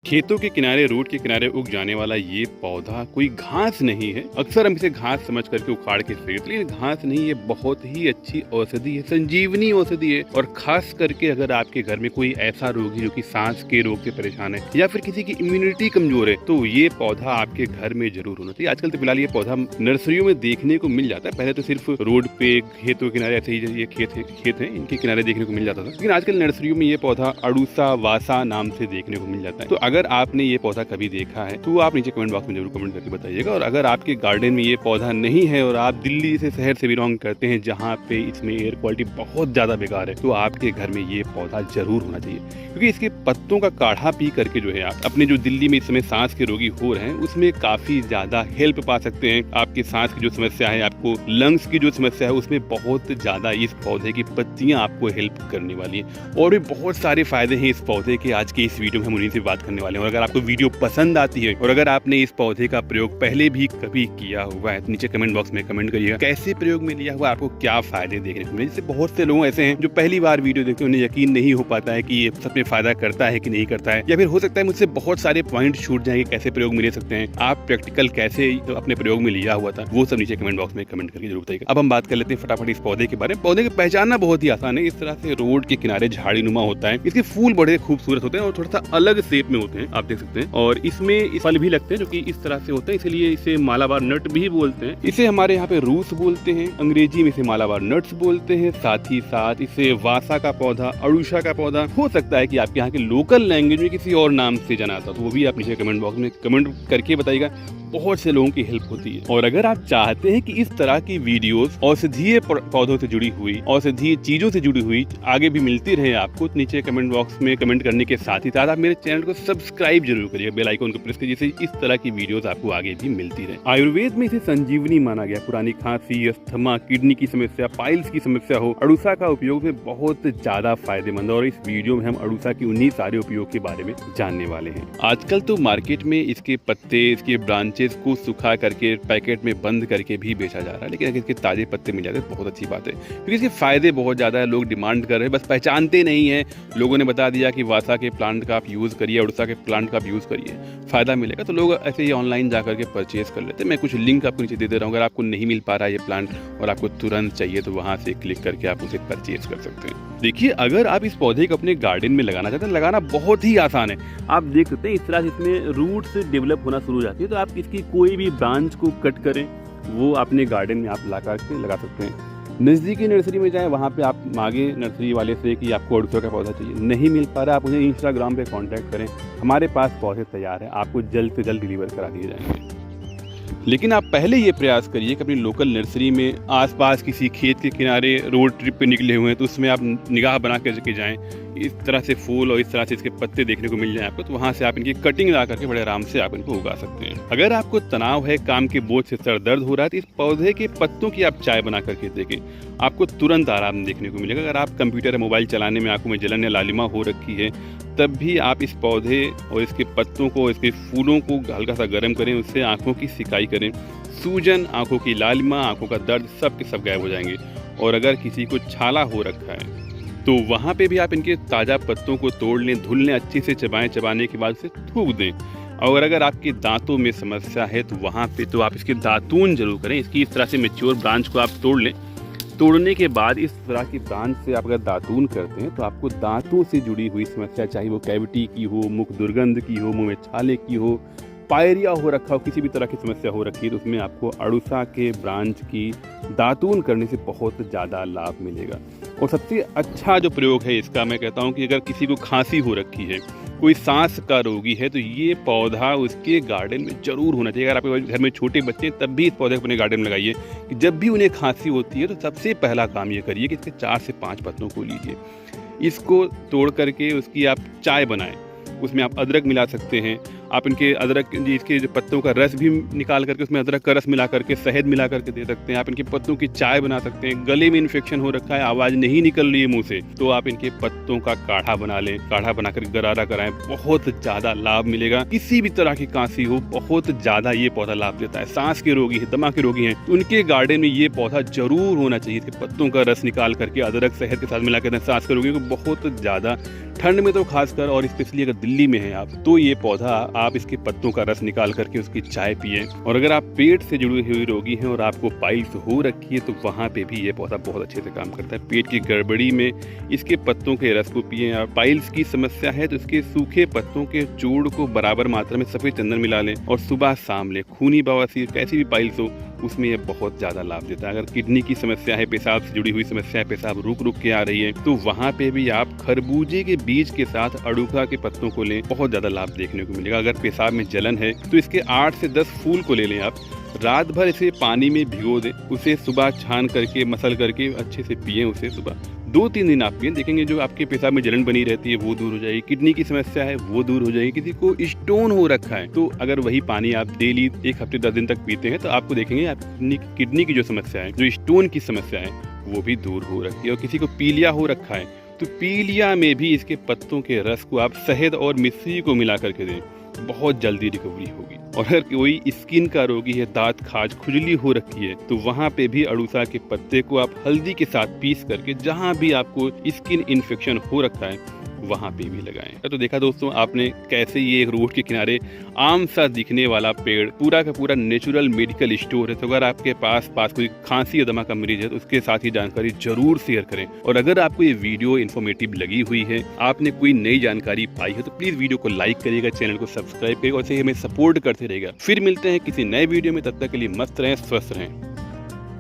खेतों के किनारे, रोड के किनारे उग जाने वाला ये पौधा कोई घास नहीं है। अक्सर हम इसे घास समझ करके उखाड़ के फेंक देते हैं, लेकिन घास नहीं, ये बहुत ही अच्छी औषधि है, संजीवनी औषधि है। और खास करके अगर आपके घर में कोई ऐसा रोगी जो कि सांस के रोग से परेशान है या फिर किसी की इम्यूनिटी कमजोर है, तो ये पौधा आपके घर में जरूर होना चाहिए। आजकल तो फिलहाल ये पौधा नर्सरियों में देखने को मिल जाता है। पहले तो सिर्फ रोड पे, खेतों के किनारे, ऐसे ही ये खेत है, इनके किनारे देखने को मिल जाता था, लेकिन आजकल नर्सरियों में ये पौधा अड़ूसा वासा नाम से देखने को मिल जाता है। तो अगर आपने ये पौधा कभी देखा है तो आप नीचे कमेंट बॉक्स में जरूर कमेंट करके बताइएगा। और अगर आपके गार्डन में ये पौधा नहीं है और आप दिल्ली से, शहर से बिलोंग करते हैं जहाँ पे इसमें एयर क्वालिटी बहुत ज्यादा बेकार है, तो आपके घर में ये पौधा जरूर होना चाहिए, क्योंकि इसके पत्तों का काढ़ा पी करके जो है आप अपने जो दिल्ली में इस समय सांस के रोगी हो रहे हैं उसमें काफी ज्यादा हेल्प पा सकते हैं। आपकी सांस की जो समस्या है, आपको लंग्स की जो समस्या है, उसमें बहुत ज्यादा इस पौधे की पत्तियां आपको हेल्प करने वाली है। और भी बहुत सारे फायदे हैं इस पौधे के। आज के इस वीडियो में हम उन्हीं से बात करने वाले हैं। और अगर आपको वीडियो पसंद आती है और अगर आपने इस पौधे का प्रयोग पहले भी कभी किया हुआ है तो नीचे कमेंट बॉक्स में कमेंट करिएगा कैसे प्रयोग में लिया हुआ, आपको क्या फायदे देखने को मिले। जैसे बहुत से लोग ऐसे हैं जो पहली बार वीडियो देखते हैं, उन्हें यकीन नहीं हो पाता है कि ये सच में फायदा करता है कि नहीं करता है, या फिर हो सकता है मुझसे बहुत सारे पॉइंट छूट जाएंगे कैसे प्रयोग में ले सकते हैं, आप प्रैक्टिकल कैसे अपने प्रयोग में लिया हुआ था, वो सब नीचे कमेंट बॉक्स में कमेंट करके जरूर बताइएगा। अब हम बात कर लेते हैं फटाफट इस पौधे के बारे में। पौधे को पहचानना बहुत ही आसान है। इस तरह से रोड के किनारे झाड़ी नुमा होता है। इसके फूल बड़े खूबसूरत होते हैं और थोड़ा सा अलग शेप में होते हैं, आप देख सकते हैं। और इसमें फल भी लगते हैं जो कि इस तरह से होते हैं, इसलिए इसे मालाबार नट भी बोलते हैं। इसे हमारे यहाँ पे रूस बोलते हैं, अंग्रेजी में इसे मालाबार नट्स बोलते हैं। साथ ही साथ इसे वासा का पौधा, अड़ूसा का पौधा, हो सकता है कि आपके यहाँ के लोकल लैंग्वेज में किसी और नाम से जाना था, तो वो भी आप नीचे कमेंट बॉक्स में कमेंट करके बताइएगा। बहुत से लोगों की हेल्प होती है। और अगर आप चाहते हैं कि इस तरह की वीडियोस औषधीय पौधों से जुड़ी हुई, औषधीय चीजों से जुड़ी हुई आगे भी मिलती रहे आपको, तो नीचे कमेंट बॉक्स में कमेंट करने के साथ ही साथ आप मेरे चैनल को सब्सक्राइब जरूर करिए, बेल आइकन को प्रेस कीजिए, जिससे इस तरह की वीडियोस आपको आगे भी मिलती रहे। आयुर्वेद में इसे संजीवनी माना गया। पुरानी खांसी, अस्थमा, किडनी की समस्या, पाइल्स की समस्या हो, अड़ूसा का उपयोग में बहुत ज्यादा फायदेमंद है। और इस वीडियो में हम अड़ूसा की उन्हीं सारे उपयोग के बारे में जानने वाले हैं। आजकल तो मार्केट में इसके पत्ते, इसके ब्रांचेस को सुखा करके पैकेट में बंद करके भी बेचा जा रहा है, लेकिन अगर इसके ताजे पत्ते मिल जाते हैं बहुत अच्छी बात है, क्योंकि इसके फायदे बहुत ज्यादा है। लोग डिमांड कर रहे हैं, बस पहचानते नहीं है। लोगों ने बता दिया कि वासा के प्लांट का आप यूज करिए, अड़ूसा के प्लांट का आप यूज करिए, फायदा मिलेगा, तो लोग ऐसे ही ऑनलाइन जाकर के परचेज कर लेते हैं। मैं कुछ लिंक आपको नीचे दे दे रहा हूँ। अगर आपको नहीं मिल पा रहा है ये प्लांट और आपको तुरंत चाहिए, तो वहां से क्लिक करके आप उसे परचेज कर सकते हैं। देखिए, अगर आप इस पौधे को अपने गार्डन में लगाना चाहते हैं, लगाना बहुत ही आसान है। आप देख सकते हैं इस तरह से इसमें रूट्स डेवलप होना शुरू हो जाती है, तो आप इसकी कोई भी ब्रांच को कट करें, वो अपने गार्डन में आप ला करके लगा सकते हैं। नज़दीकी नर्सरी में जाएं, वहाँ पे आप मांगे नर्सरी वाले से कि आपको अड़ूसा का पौधा चाहिए, नहीं मिल पा रहा, आप उन्हें इंस्टाग्राम पे कांटेक्ट करें, हमारे पास पौधे तैयार हैं, आपको जल्द से जल्द डिलीवर करा दिए जाएंगे। लेकिन आप पहले ये प्रयास करिए कि अपनी लोकल नर्सरी में, आसपास किसी खेत के किनारे रोड ट्रिप पे निकले हुए हैं तो उसमें आप निगाह बना करके जाएं। इस तरह से फूल और इस तरह से इसके पत्ते देखने को मिल जाए आपको, तो वहाँ से आप इनकी कटिंग ला करके बड़े आराम से आप इनको उगा सकते हैं। अगर आपको तनाव है, काम के बोझ से सर दर्द हो रहा है, तो इस पौधे के पत्तों की आप चाय बना करके देखें, आपको तुरंत आराम देखने को मिलेगा। अगर आप कंप्यूटर या मोबाइल चलाने में आंखों में जलन या लालिमा हो रखी है, तब भी आप इस पौधे और इसके पत्तों को, इसके फूलों को हल्का सा गर्म करें, उससे आंखों की सिकाई करें। सूजन, आंखों की लालिमा, आंखों का दर्द सब के सब गायब हो जाएंगे। और अगर किसी को छाला हो रखा है तो वहाँ पे भी आप इनके ताज़ा पत्तों को तोड़ लें, धुल लें, अच्छे से चबाएं, चबाने के बाद उसे थूक दें। और अगर आपके दांतों में समस्या है तो वहाँ पे तो आप इसके दातून जरूर करें। इसकी इस तरह से मैच्योर ब्रांच को आप तोड़ लें। तोड़ने के बाद इस तरह की ब्रांच से आप अगर दातून करते हैं तो आपको दांतों से जुड़ी हुई समस्या, चाहे वो कैविटी की हो, मुख दुर्गंध की हो, मुंह में छाले की हो, पायरिया हो रखा हो, किसी भी तरह की समस्या हो रखी है, तो उसमें आपको अड़ूसा के ब्रांच की दातून करने से बहुत ज़्यादा लाभ मिलेगा। और सबसे अच्छा जो प्रयोग है इसका, मैं कहता हूँ कि अगर किसी को खांसी हो रखी है, कोई सांस का रोगी है, तो ये पौधा उसके गार्डन में जरूर होना चाहिए। अगर आपके घर में छोटे बच्चे हैं तब भी इस पौधे को अपने गार्डन में लगाइए। कि जब भी उन्हें खांसी होती है तो सबसे पहला काम ये करिए कि इसके 4 से 5 पत्तों को लीजिए, इसको तोड़ करके उसकी आप चाय बनाएं, उसमें आप अदरक मिला सकते हैं, आप इनके अदरक इसके जो पत्तों का रस भी निकाल करके उसमें अदरक का रस मिला करके शहद मिला करके दे सकते हैं। आप इनके पत्तों की चाय बना सकते हैं। गले में इन्फेक्शन हो रखा है, आवाज नहीं निकल रही है मुंह से, तो आप इनके पत्तों का काढ़ा बना लें, काढ़ा बनाकर गरारा कराएं, बहुत ज्यादा लाभ मिलेगा। किसी भी तरह की खांसी हो, बहुत ज्यादा ये पौधा लाभ देता है। सांस के रोगी है, दमा के रोगी हैं, उनके गार्डन में ये पौधा जरूर होना चाहिए। इसके पत्तों का रस निकाल करके अदरक शहद के साथ मिला कर सांस के रोगियों को बहुत ज्यादा, ठंड में तो खासकर, और स्पेशली अगर दिल्ली में हैं आप, तो ये पौधा आप इसके पत्तों का रस निकाल करके उसकी चाय पिए। और अगर आप पेट से जुड़ी हुई रोगी हैं और आपको पाइल्स हो रखी है, तो वहाँ पे भी ये पौधा बहुत अच्छे से काम करता है। पेट की गड़बड़ी में इसके पत्तों के रस को पिए। आप पाइल्स की समस्या है तो इसके सूखे पत्तों के चूर्ण को बराबर मात्रा में सफेद चंदन मिला लें और सुबह शाम लें। खूनी बवासीर, कैसी भी पाइल्स हो, उसमें ये बहुत ज़्यादा लाभ देता है। अगर किडनी की समस्या है, पेशाब से जुड़ी हुई समस्या है, पेशाब रुक रुक के आ रही है, तो वहाँ पे भी आप खरबूजे के बीज के साथ अड़ूखा के पत्तों को लें, बहुत ज़्यादा लाभ देखने को मिलेगा। अगर पेशाब में जलन है तो इसके 8 से 10 फूल को ले लें आप, रात भर इसे पानी में भिगो दें, उसे सुबह छान करके मसल करके अच्छे से पिएं। उसे सुबह 2-3 दिन आप पिएं, देखेंगे जो आपके पेशाब में जलन बनी रहती है वो दूर हो जाएगी। किडनी की समस्या है वो दूर हो जाएगी। किसी को स्टोन हो रखा है तो अगर वही पानी आप डेली 1 हफ्ते 10 दिन तक पीते हैं तो आपको देखेंगे आप किडनी की जो समस्या है, जो स्टोन की समस्या है, वो भी दूर हो रखी है। और किसी को पीलिया हो रखा है तो पीलिया में भी इसके पत्तों के रस को आप शहद और मिश्री को मिला करके दें, बहुत जल्दी रिकवरी होगी। और अगर कोई स्किन का रोगी है, दांत खाज खुजली हो रखी है, तो वहाँ पे भी अड़ूसा के पत्ते को आप हल्दी के साथ पीस करके जहाँ भी आपको स्किन इन्फेक्शन हो रखा है वहाँ पे भी लगाएं। तो देखा दोस्तों आपने कैसे ये एक रोड के किनारे आम सा दिखने वाला पेड़ पूरा का पूरा नेचुरल मेडिकल स्टोर है। तो अगर आपके पास कोई खांसी या दमा का मरीज है तो उसके साथ ही जानकारी जरूर शेयर करें। और अगर आपको ये वीडियो इन्फॉर्मेटिव लगी हुई है, आपने कोई नई जानकारी पाई है, तो प्लीज वीडियो को लाइक करिएगा, चैनल को सब्सक्राइब करिएगा और हमें सपोर्ट करते रहेगा। फिर मिलते हैं किसी नए वीडियो में, तब तक के लिए मस्त रहें, स्वस्थ रहें।